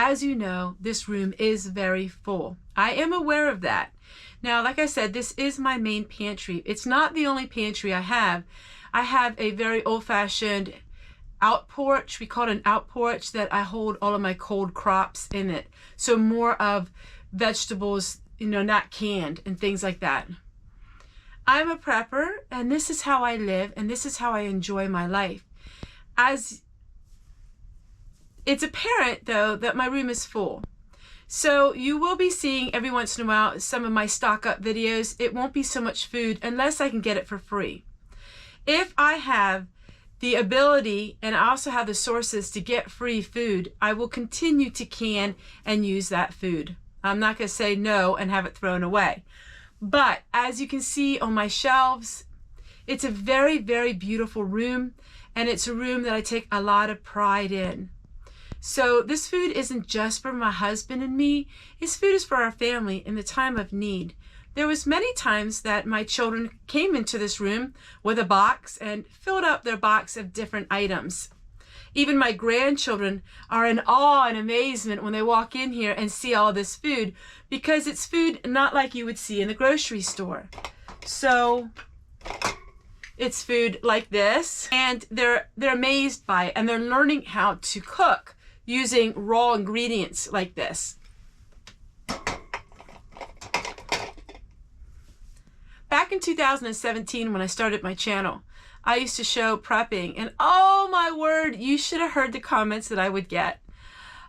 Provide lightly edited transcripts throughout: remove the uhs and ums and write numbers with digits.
As you know, this room is very full. I am aware of that. Now, like I said, this is my main pantry. It's not the only pantry I have. I have a very old-fashioned out porch. We call it an out porch that I hold all of my cold crops in it. So more of vegetables, you know, not canned and things like that. I'm a prepper, and this is how I live, and this is how I enjoy my life. As it's apparent, though, that my room is full. So you will be seeing every once in a while some of my stock up videos. It won't be so much food unless I can get it for free. If I have the ability and I also have the sources to get free food, I will continue to can and use that food. I'm not going to say no and have it thrown away. But as you can see on my shelves, it's a very, very beautiful room, and it's a room that I take a lot of pride in. So this food isn't just for my husband and me. This food is for our family in the time of need. There was many times that my children came into this room with a box and filled up their box of different items. Even my grandchildren are in awe and amazement when they walk in here and see all this food, because it's food not like you would see in the grocery store. So it's food like this, and they're amazed by it, and they're learning how to cook using raw ingredients like this. Back in 2017, when I started my channel, I used to show prepping, and oh my word, you should have heard the comments that I would get.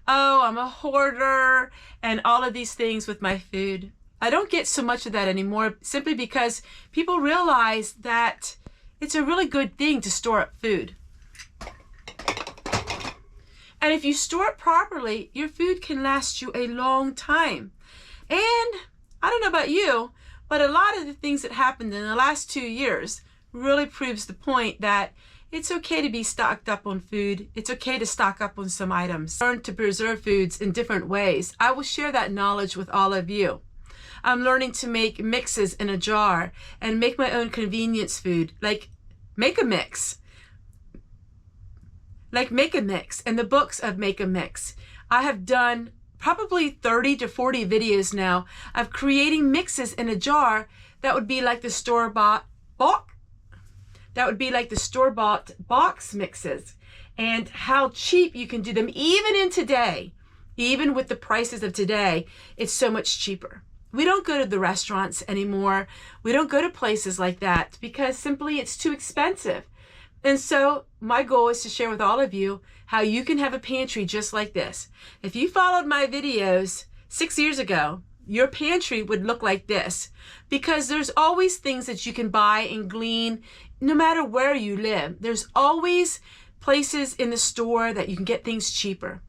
Oh, I'm a hoarder and all of these things with my food. I don't get so much of that anymore, simply because people realize that it's a really good thing to store up food. And if you store it properly, your food can last you a long time. And I don't know about you, but a lot of the things that happened in the last 2 years really proves the point that it's okay to be stocked up on food. It's okay to stock up on some items. Learn to preserve foods in different ways. I will share that knowledge with all of you. I'm learning to make mixes in a jar and make my own convenience food, like Make a Mix. Like Make a Mix and the books of Make a Mix. I have done probably 30 to 40 videos now of creating mixes in a jar that would be like the store-bought box mixes, and how cheap you can do them. Even in today, even with the prices of today, it's so much cheaper. We don't go to the restaurants anymore. We don't go to places like that because simply it's too expensive. And so my goal is to share with all of you how you can have a pantry just like this. If you followed my videos 6 years ago, your pantry would look like this, because there's always things that you can buy and glean no matter where you live. There's always places in the store that you can get things cheaper.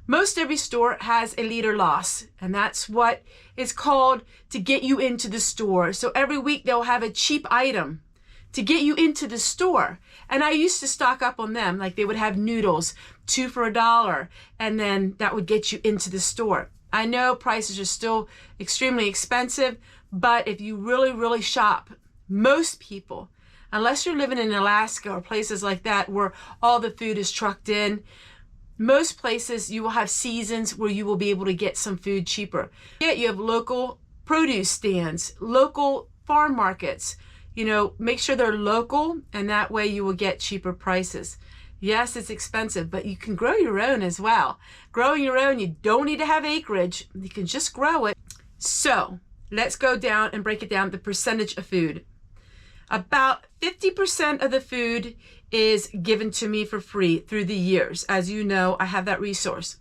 Most every store has a leader loss, and that's what it's called to get you into the store. So every week they'll have a cheap item to get you into the store. And I used to stock up on them. Like they would have noodles, 2 for $1, and then that would get you into the store. I know prices are still extremely expensive, but if you really, really shop, most people, unless you're living in Alaska or places like that where all the food is trucked in, most places you will have seasons where you will be able to get some food cheaper. Yet you have local produce stands, local farm markets. You know, make sure they're local, and that way you will get cheaper prices. Yes, it's expensive, but you can grow your own as well. Growing your own, you don't need to have acreage. You can just grow it. So let's go down and break it down, the percentage of food. About 50% of the food is given to me for free through the years. As you know, I have that resource.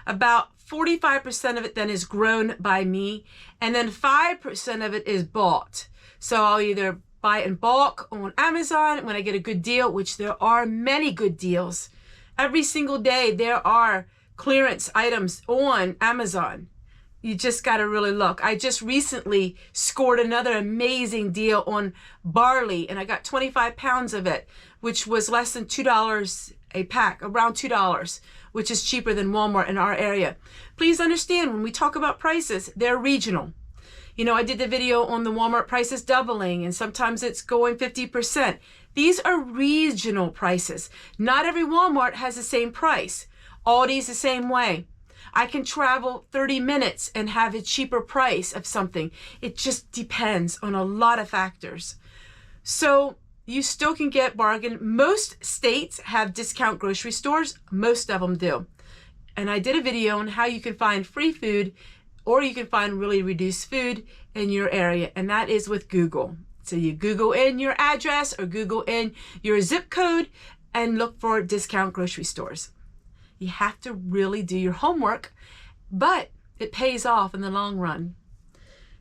About 45% of it then is grown by me, and then 5% of it is bought. So I'll either buy it in bulk on Amazon when I get a good deal, which there are many good deals. Every single day there are clearance items on Amazon. You just got to really look. I just recently scored another amazing deal on barley, and I got 25 pounds of it, which was less than $2 a pack, around $2, which is cheaper than Walmart in our area. Please understand, when we talk about prices, they're regional. You know, I did the video on the Walmart prices doubling, and sometimes it's going 50%. These are regional prices. Not every Walmart has the same price. Aldi's the same way. I can travel 30 minutes and have a cheaper price of something. It just depends on a lot of factors. So you still can get bargain. Most states have discount grocery stores. Most of them do. And I did a video on how you can find free food, or you can find really reduced food in your area, and that is with Google. So you Google in your address or Google in your zip code and look for discount grocery stores. You have to really do your homework, but it pays off in the long run.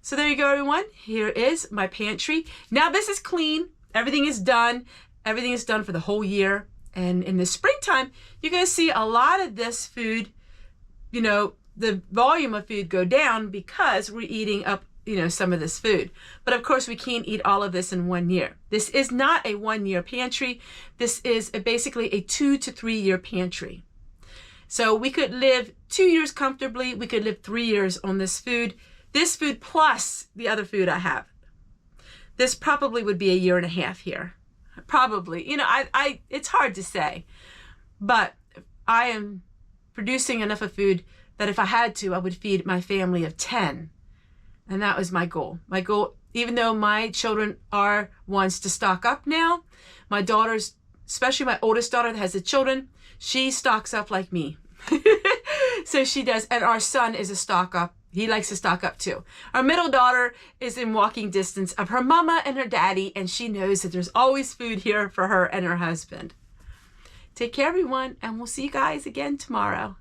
So there you go, everyone. Here is my pantry. Now this is clean. Everything is done. Everything is done for the whole year. And in the springtime, you're going to see a lot of this food, you know, the volume of food go down because we're eating up, you know, some of this food. But of course, we can't eat all of this in 1 year. This is not a 1 year pantry. This is basically a 2 to 3 year pantry. So we could live 2 years comfortably. We could live 3 years on this food plus the other food I have. This probably would be a year and a half here. Probably, you know, it's hard to say, but I am producing enough of food that if I had to, I would feed my family of 10. And that was my goal. My goal, even though my children are ones to stock up now, my daughters, especially my oldest daughter that has the children, she stocks up like me. So she does. And our son is a stock up. He likes to stock up too. Our middle daughter is in walking distance of her mama and her daddy, and she knows that there's always food here for her and her husband. Take care, everyone, and we'll see you guys again tomorrow.